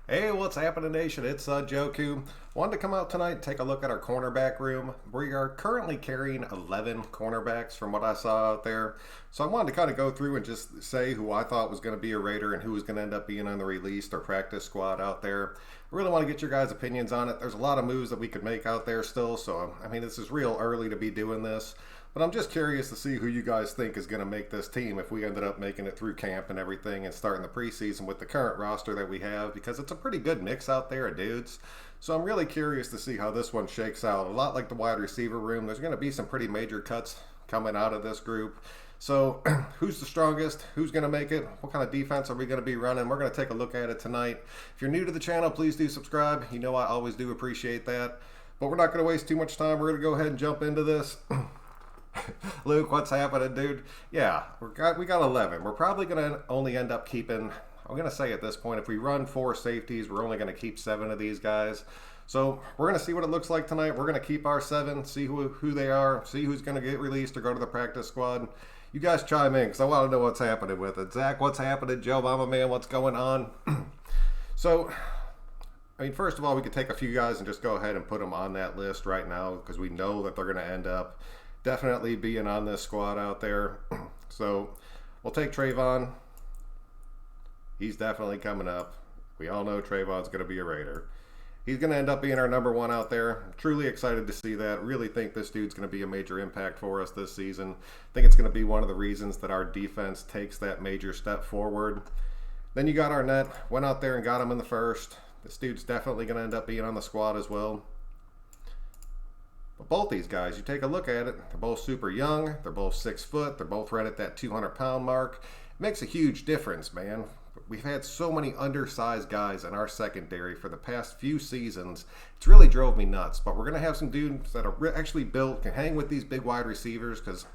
Hey, what's happening, Nation? It's Joku. Wanted to come out tonight and take a look at our cornerback room. We are currently carrying 11 cornerbacks from what I saw out there. So I wanted to kind of go through and just say who I thought was going to be a Raider and who was going to end up being on the released or practice squad out there. I really want to get your guys' opinions on it. There's a lot of moves that we could make out there still. So, I mean, this is real early to be doing this. But I'm just curious to see who you guys think is going to make this team if we ended up making it through camp and everything and starting the preseason with the current roster that we have, because it's a pretty good mix out there of dudes. So I'm really curious to see how this one shakes out. A lot like the wide receiver room, there's going to be some pretty major cuts coming out of this group. So who's the strongest? Who's going to make it? What kind of defense are we going to be running? We're going to take a look at it tonight. If you're new to the channel, please do subscribe. You know I always do appreciate that. But we're not going to waste too much time. We're going to go ahead and jump into this. Luke, what's happening, dude? Yeah, we got 11. We're probably going to only end up keeping, I'm going to say at this point, if we run 4 safeties, we're only going to keep 7 of these guys. So we're going to see what it looks like tonight. We're going to keep our 7, see who they are, see who's going to get released or go to the practice squad. You guys chime in because I want to know what's happening with it. Zach, what's happening? Joe, Mama Man, what's going on? So, I mean, first of all, we could take a few guys and just go ahead and put them on that list right now because we know that they're going to end up definitely being on this squad out there. So we'll take Trayvon. He's definitely coming up. We all know Trayvon's going to be a Raider. He's going to end up being our number 1 out there. I'm truly excited to see that. Really think this dude's going to be a major impact for us this season. I think it's going to be one of the reasons that our defense takes that major step forward. Then you got Arnett. Went out there and got him in the first. This dude's definitely going to end up being on the squad as well. But both these guys, you take a look at it, they're both super young, they're both 6 foot, they're both right at that 200-pound mark. It makes a huge difference, man. We've had so many undersized guys in our secondary for the past few seasons. It's really drove me nuts. But we're going to have some dudes that are actually built, can hang with these big wide receivers, because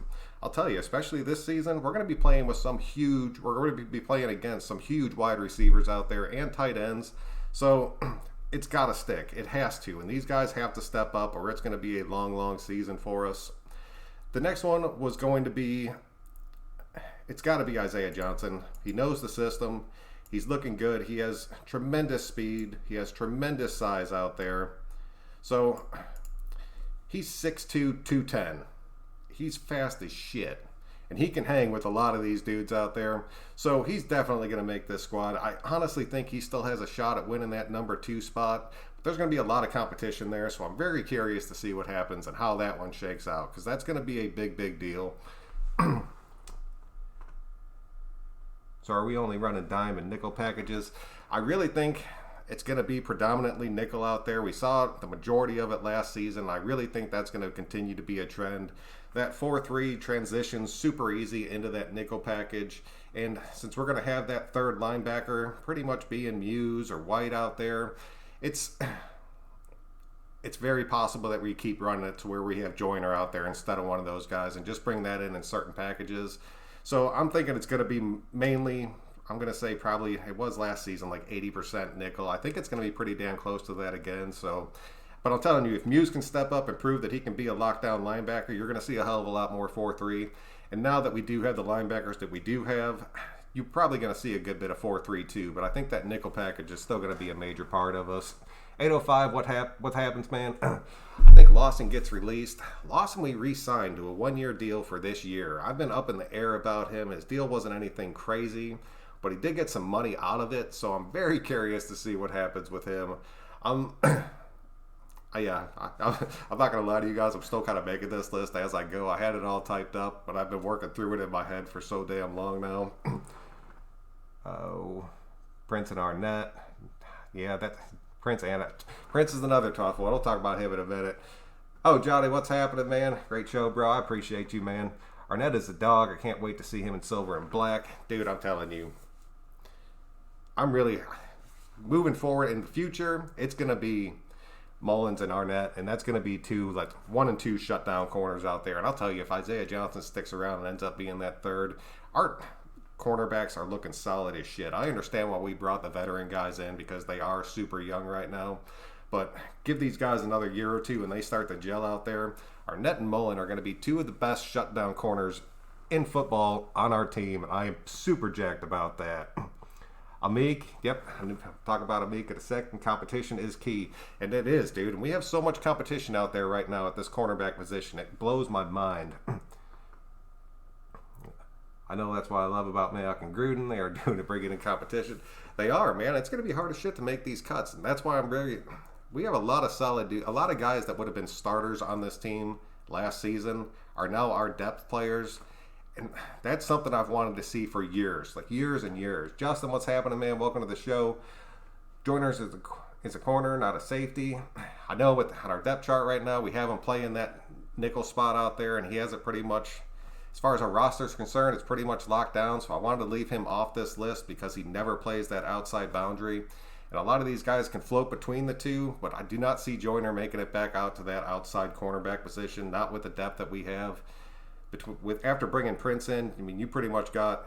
I'll tell you, especially this season, we're going to be playing with we're going to be playing against some huge wide receivers out there and tight ends. So it's got to stick. It has to. And these guys have to step up or it's going to be a long, long season for us. The next one was going to be, it's got to be Isaiah Johnson. He knows the system. He's looking good. He has tremendous speed. He has tremendous size out there. So he's 6'2", 210. He's fast as shit. And he can hang with a lot of these dudes out there. So he's definitely going to make this squad. I honestly think he still has a shot at winning that number 2 spot. But there's going to be a lot of competition there. So I'm very curious to see what happens and how that one shakes out. Because that's going to be a big, big deal. So are we only running dime and nickel packages? I really think it's going to be predominantly nickel out there. We saw the majority of it last season. I really think that's going to continue to be a trend. That 4-3 transitions super easy into that nickel package. And since we're going to have that third linebacker pretty much being Muse or White out there, it's very possible that we keep running it to where we have Joyner out there instead of one of those guys and just bring that in certain packages. So I'm thinking it's going to be mainly, I'm going to say probably, it was last season like 80% nickel. I think it's going to be pretty damn close to that again. So, but I'm telling you, if Muse can step up and prove that he can be a lockdown linebacker, you're going to see a hell of a lot more 4-3. And now that we do have the linebackers that we do have, you're probably going to see a good bit of 4-3 too. But I think that nickel package is still going to be a major part of us. 805, what happens, man? I think Lawson gets released. Lawson we re-signed to a 1-year deal for this year. I've been up in the air about him. His deal wasn't anything crazy, but he did get some money out of it. So I'm very curious to see what happens with him. I'm not going to lie to you guys. I'm still kind of making this list as I go. I had it all typed up, but I've been working through it in my head for so damn long now. Oh, Prince and Arnett. Yeah, Prince is another tough one. We'll talk about him in a minute. Oh, Johnny, what's happening, man? Great show, bro. I appreciate you, man. Arnett is a dog. I can't wait to see him in silver and black. Dude, I'm telling you. I'm really moving forward in the future. It's going to be Mullins and Arnett, and that's going to be 1 and 2 shutdown corners out there. And I'll tell you, if Isaiah Johnson sticks around and ends up being that third, our cornerbacks are looking solid as shit. I understand why we brought the veteran guys in because they are super young right now. But give these guys another year or two and they start to gel out there. Arnett and Mullen are going to be 2 of the best shutdown corners in football on our team. I am super jacked about that. Amik, yep, I'm going to talk about Amik in a second. Competition is key, and it is, dude. And we have so much competition out there right now at this cornerback position. It blows my mind. I know that's what I love about Mayock and Gruden. They are doing a bringing in competition. They are, man. It's going to be hard as shit to make these cuts, and that's why I'm very. We have a lot of a lot of guys that would have been starters on this team last season are now our depth players. And that's something I've wanted to see for years, like years and years. Justin, what's happening, man? Welcome to the show. Joiners is a corner, not a safety. I know on our depth chart right now, we have him playing that nickel spot out there, and he has it pretty much, as far as our roster is concerned, it's pretty much locked down. So I wanted to leave him off this list because he never plays that outside boundary. And a lot of these guys can float between the two, but I do not see Joyner making it back out to that outside cornerback position, not with the depth that we have. After bringing Prince in, I mean, you pretty much got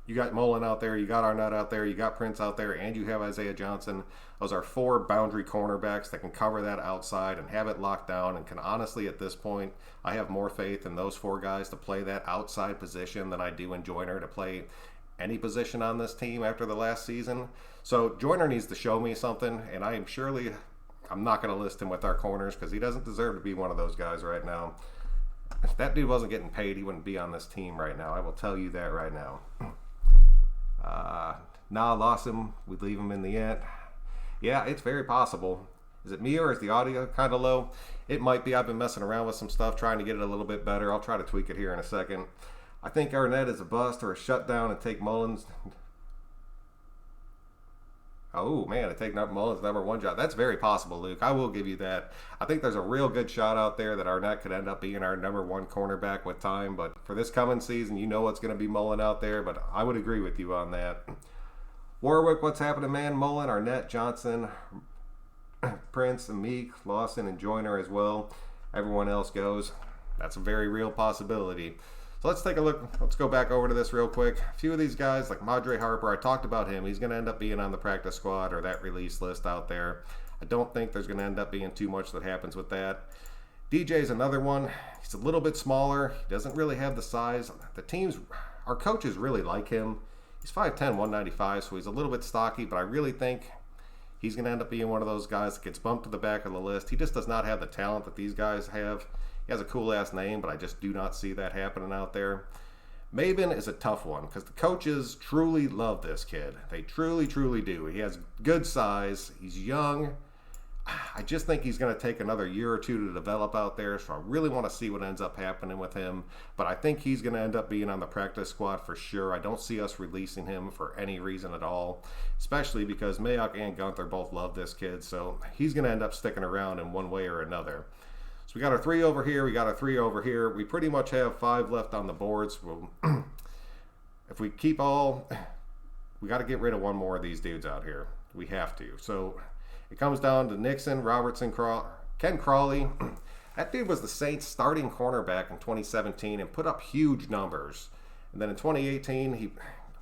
Mullen out there, you got Arnett out there, you got Prince out there, and you have Isaiah Johnson. Those are 4 boundary cornerbacks that can cover that outside and have it locked down, and can honestly, at this point, I have more faith in those 4 guys to play that outside position than I do in Joyner to play any position on this team after the last season. So Joyner needs to show me something, and I'm not going to list him with our corners because he doesn't deserve to be one of those guys right now. If that dude wasn't getting paid, he wouldn't be on this team right now. I will tell you that right now. Lost him. We'd leave him in the end. Yeah, it's very possible. Is it me or is the audio kind of low? It might be. I've been messing around with some stuff, trying to get it a little bit better. I'll try to tweak it here in a second. I think Arnett is a bust or a shutdown and take Mullins. Oh, man, to take Mullins' number 1 job. That's very possible, Luke. I will give you that. I think there's a real good shot out there that Arnett could end up being our number 1 cornerback with time. But for this coming season, you know what's going to be Mullen out there. But I would agree with you on that. Warwick, what's happening, man? Mullen, Arnett, Johnson, Prince, Amik, Lawson, and Joyner as well. Everyone else goes. That's a very real possibility. So let's take a look. Let's go back over to this real quick. A few of these guys, like Madre Harper, I talked about him. He's going to end up being on the practice squad or that release list out there. I don't think there's going to end up being too much that happens with that. DJ's another one. He's a little bit smaller. He doesn't really have the size. Our coaches really like him. He's 5'10", 195, so he's a little bit stocky, but I really think he's going to end up being one of those guys that gets bumped to the back of the list. He just does not have the talent that these guys have. He has a cool-ass name, but I just do not see that happening out there. Maven is a tough one because the coaches truly love this kid. They truly, truly do. He has good size. He's young. I just think he's going to take another year or 2 to develop out there, so I really want to see what ends up happening with him. But I think he's going to end up being on the practice squad for sure. I don't see us releasing him for any reason at all, especially because Mayock and Gunther both love this kid, so he's going to end up sticking around in one way or another. So we got our 3 over here. We got our 3 over here. We pretty much have 5 left on the boards. If we keep all, we got to get rid of one more of these dudes out here. We have to. So it comes down to Nixon, Robertson, Ken Crawley. That dude was the Saints' starting cornerback in 2017 and put up huge numbers. And then in 2018,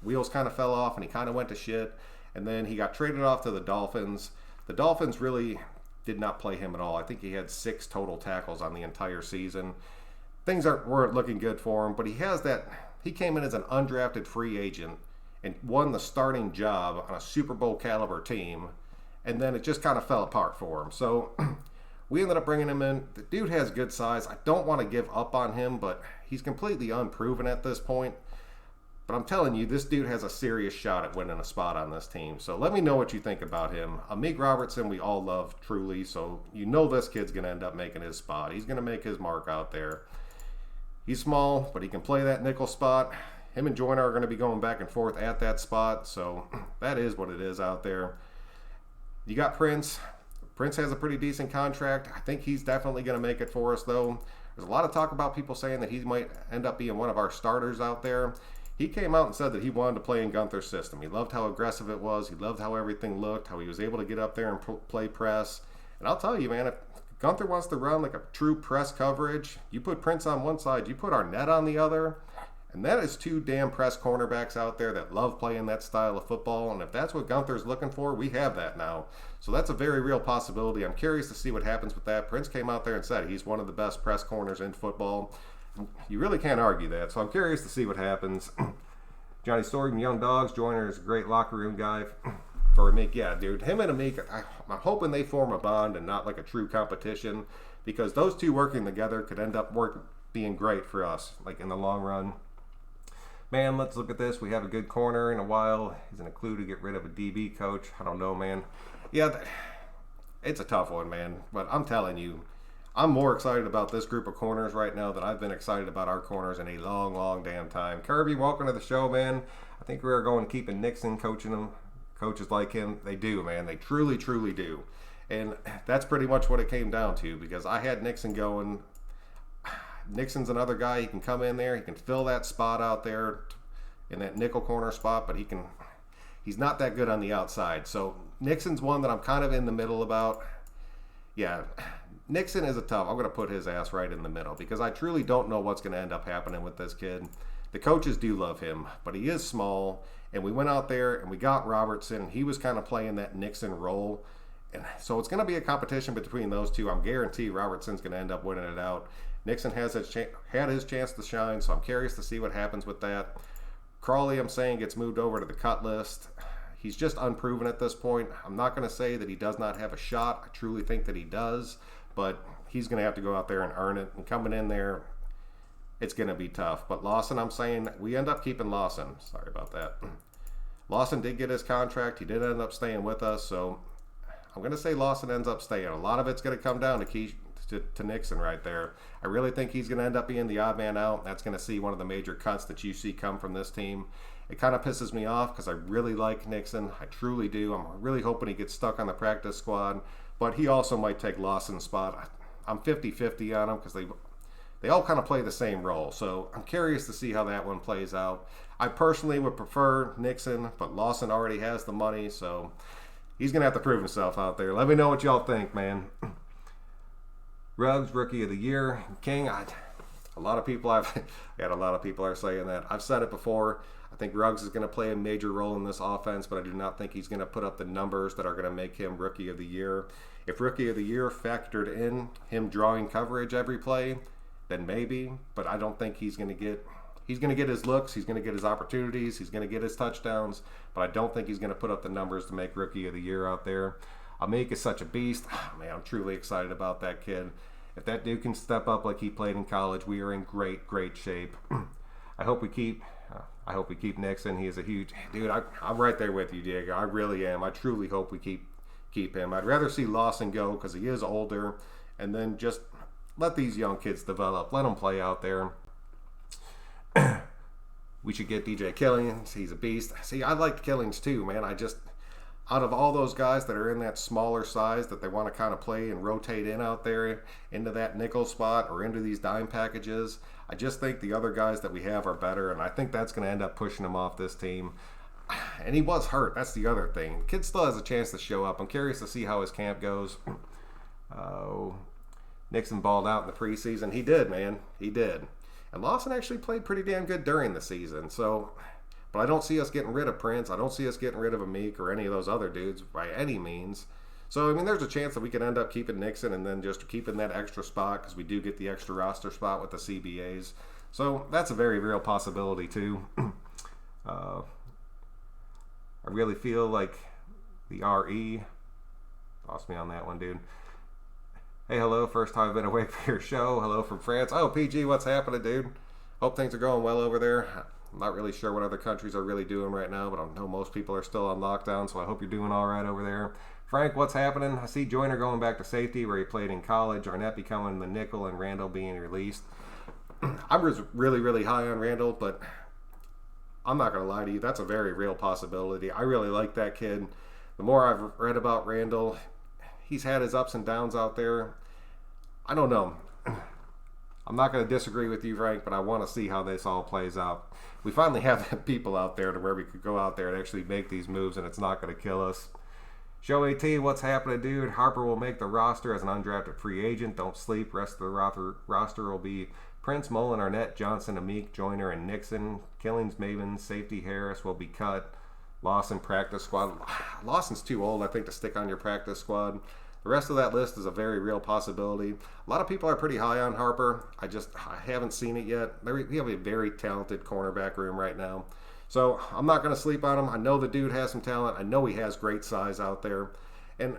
wheels kind of fell off and he kind of went to shit. And then he got traded off to the Dolphins. The Dolphins really did not play him at all. I think he had 6 total tackles on the entire season. Things weren't looking good for him, but he came in as an undrafted free agent and won the starting job on a Super Bowl caliber team, and then it just kind of fell apart for him. So we ended up bringing him in. The dude has good size. I don't want to give up on him, but he's completely unproven at this point. But I'm telling you, this dude has a serious shot at winning a spot on this team. So let me know what you think about him. Amik Robertson, we all love truly. So you know this kid's going to end up making his spot. He's going to make his mark out there. He's small, but he can play that nickel spot. Him and Joyner are going to be going back and forth at that spot. So that is what it is out there. You got Prince. Prince has a pretty decent contract. I think he's definitely going to make it for us, though. There's a lot of talk about people saying that he might end up being one of our starters out there. He came out and said that he wanted to play in Gunther's system. He loved how aggressive it was. He loved how everything looked, how he was able to get up there and play press. And I'll tell you, man, if Gunther wants to run like a true press coverage, you put Prince on one side, you put Arnett on the other, and that is 2 damn press cornerbacks out there that love playing that style of football. And if that's what Gunther's looking for, we have that now. So that's a very real possibility. I'm curious to see what happens with that. Prince came out there and said he's one of the best press corners in football. You really can't argue that, so I'm curious to see what happens. Johnny Story from Young Dogs. Joyner is a great locker room guy for Amik. Yeah, dude. Him and Amik, I'm hoping they form a bond and not like a true competition, because those two working together could end up being great for us, like in the long run. Man, let's look at this. We have a good corner in a while. Isn't a clue to get rid of a DB coach. I don't know, man. Yeah, it's a tough one, man. But I'm telling you, I'm more excited about this group of corners right now than I've been excited about our corners in a long, long damn time. Kirby, welcome to the show, man. I think we are going to keep Nixon coaching them. Coaches like him, they do, man. They truly, truly do. And that's pretty much what it came down to, because I had Nixon going. Nixon's another guy. He can come in there. He can fill that spot out there in that nickel corner spot, but he's not that good on the outside. So Nixon's one that I'm kind of in the middle about. Yeah, Nixon is a tough. I'm going to put his ass right in the middle, because I truly don't know what's going to end up happening with this kid. The coaches do love him, but he is small. And we went out there and we got Robertson, and he was kind of playing that Nixon role. And so it's going to be a competition between those two. I'm guaranteed Robertson's going to end up winning it out. Nixon had his chance to shine, so I'm curious to see what happens with that. Crawley, I'm saying, gets moved over to the cut list. He's just unproven at this point. I'm not going to say that he does not have a shot. I truly think that he does, but he's going to have to go out there and earn it. And coming in there, it's going to be tough. But Lawson, I'm saying, we end up keeping Lawson. Sorry about that. Lawson did get his contract. He did end up staying with us, so I'm going to say Lawson ends up staying. A lot of it's going to come down to Nixon right there. I really think he's going to end up being the odd man out. That's going to see one of the major cuts that you see come from this team. It kind of pisses me off, because I really like Nixon. I truly do. I'm really hoping he gets stuck on the practice squad, but he also might take Lawson's spot. I'm 50-50 on him, because they all kind of play the same role. So I'm curious to see how that one plays out. I personally would prefer Nixon, but Lawson already has the money, so he's going to have to prove himself out there. Let me know what y'all think, man. Ruggs, Rookie of the Year. King, a lot of people are saying that. I've said it before. I think Ruggs is going to play a major role in this offense, but I do not think he's going to put up the numbers that are going to make him Rookie of the Year. If Rookie of the Year factored in him drawing coverage every play, then maybe, but I don't think he's going to get his looks, he's going to get his opportunities, he's going to get his touchdowns, but I don't think he's going to put up the numbers to make Rookie of the Year out there. Amik is such a beast. Man, I'm truly excited about that kid. If that dude can step up like he played in college, we are in great, great shape. I hope we keep Nixon. He is a huge dude. I'm right there with you, Diego. I really am. I truly hope we keep him. I'd rather see Lawson go, because he is older, and then just let these young kids develop. Let them play out there. We should get DJ Killings. He's a beast. See, I like Killings too, man. Out of all those guys that are in that smaller size that they want to kind of play and rotate in out there into that nickel spot or into these dime packages, I just think the other guys that we have are better, and I think that's going to end up pushing him off this team. And he was hurt. That's the other thing. The kid still has a chance to show up. I'm curious to see how his camp goes. Nixon balled out in the preseason. He did, man. He did. And Lawson actually played pretty damn good during the season. But I don't see us getting rid of Prince. I don't see us getting rid of Amik or any of those other dudes by any means. So, I mean, there's a chance that we could end up keeping Nixon and then just keeping that extra spot, because we do get the extra roster spot with the CBAs. So that's a very real possibility too. I really feel like the RE lost me on that one, dude. Hey, hello. First time I've been awake for your show. Hello from France. Oh, PG, what's happening, dude? Hope things are going well over there. I'm not really sure what other countries are really doing right now, but I know most people are still on lockdown, so I hope you're doing all right over there. Frank, what's happening? I see Joyner going back to safety where he played in college, Arnett becoming the nickel, and Randall being released. I was really, really high on Randall, but I'm not going to lie to you. That's a very real possibility. I really like that kid. The more I've read about Randall, he's had his ups and downs out there. I don't know. I'm not going to disagree with you, Frank, but I want to see how this all plays out. We finally have people out there to where we could go out there and actually make these moves, and it's not going to kill us. Show AT, what's happening, dude? Harper will make the roster as an undrafted free agent. Don't sleep. Rest of the roster will be Prince, Mullen, Arnett, Johnson, Amik, Joyner, and Nixon. Killings, Maven, safety Harris will be cut. Lawson, practice squad. Lawson's too old, I think, to stick on your practice squad. The rest of that list is a very real possibility. A lot of people are pretty high on Harper. I haven't seen it yet. We have a very talented cornerback room right now. So I'm not going to sleep on him. I know the dude has some talent. I know he has great size out there. And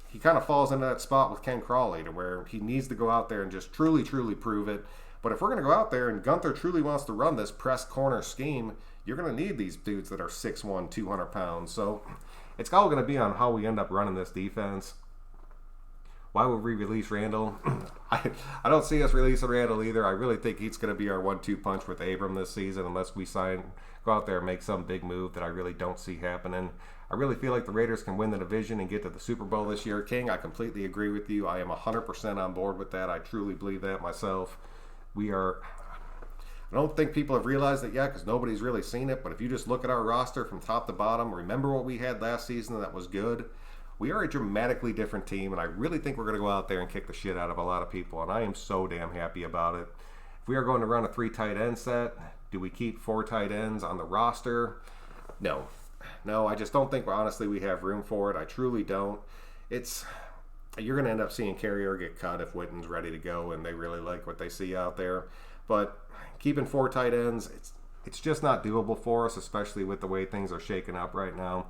he kind of falls into that spot with Ken Crawley to where he needs to go out there and just truly, truly prove it. But if we're going to go out there and Gunther truly wants to run this press corner scheme, you're going to need these dudes that are 6'1", 200 pounds. So it's all going to be on how we end up running this defense. Why would we release Randall? I don't see us releasing Randall either. I really think he's going to be our 1-2 punch with Abram this season unless we go out there and make some big move that I really don't see happening. I really feel like the Raiders can win the division and get to the Super Bowl this year. King, I completely agree with you. I am 100% on board with that. I truly believe that myself. I don't think people have realized it yet because nobody's really seen it, but if you just look at our roster from top to bottom, remember what we had last season that was good? We are a dramatically different team, and I really think we're going to go out there and kick the shit out of a lot of people, and I am so damn happy about it. If we are going to run a 3 tight end set, do we keep 4 tight ends on the roster? No, I just don't think, honestly, we have room for it. I truly don't. You're going to end up seeing Carrier get cut if Witten's ready to go and they really like what they see out there. But keeping 4 tight ends, it's just not doable for us, especially with the way things are shaking up right now.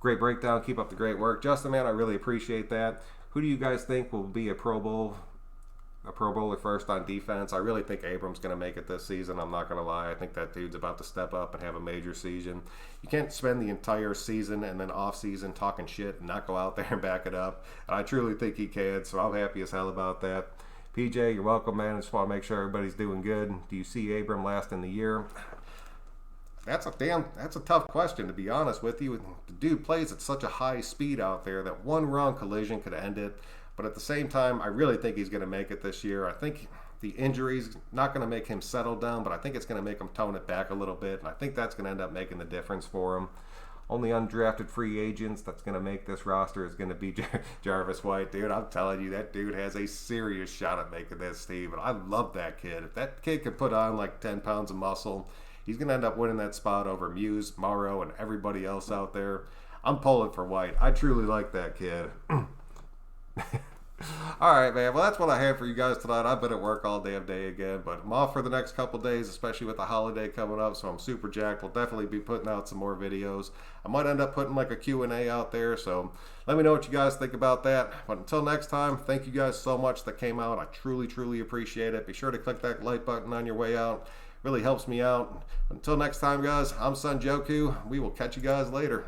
Great breakdown. Keep up the great work. Justin, man, I really appreciate that. Who do you guys think will be a Pro Bowler first on defense? I really think Abram's going to make it this season. I'm not going to lie. I think that dude's about to step up and have a major season. You can't spend the entire season and then off season talking shit and not go out there and back it up. And I truly think he can, so I'm happy as hell about that. PJ, you're welcome, man. I just want to make sure everybody's doing good. Do you see Abram lasting the year? That's a tough question, to be honest with you. The dude plays at such a high speed out there that one wrong collision could end it. But at the same time, I really think he's going to make it this year. I think the injury's not going to make him settle down, but I think it's going to make him tone it back a little bit. And I think that's going to end up making the difference for him. Only undrafted free agents that's going to make this roster is going to be Jarvis White. Dude, I'm telling you, that dude has a serious shot at making this team. And I love that kid. If that kid could put on like 10 pounds of muscle, he's going to end up winning that spot over Muse, Morrow, and everybody else out there. I'm pulling for White. I truly like that kid. All right, man. Well, that's what I have for you guys tonight. I've been at work all damn day again, but I'm off for the next couple days, especially with the holiday coming up, so I'm super jacked. We'll definitely be putting out some more videos. I might end up putting like a Q&A out there, so let me know what you guys think about that. But until next time, thank you guys so much that came out. I truly, truly appreciate it. Be sure to click that like button on your way out. Really helps me out. Until next time, guys, I'm Son Joku. We will catch you guys later.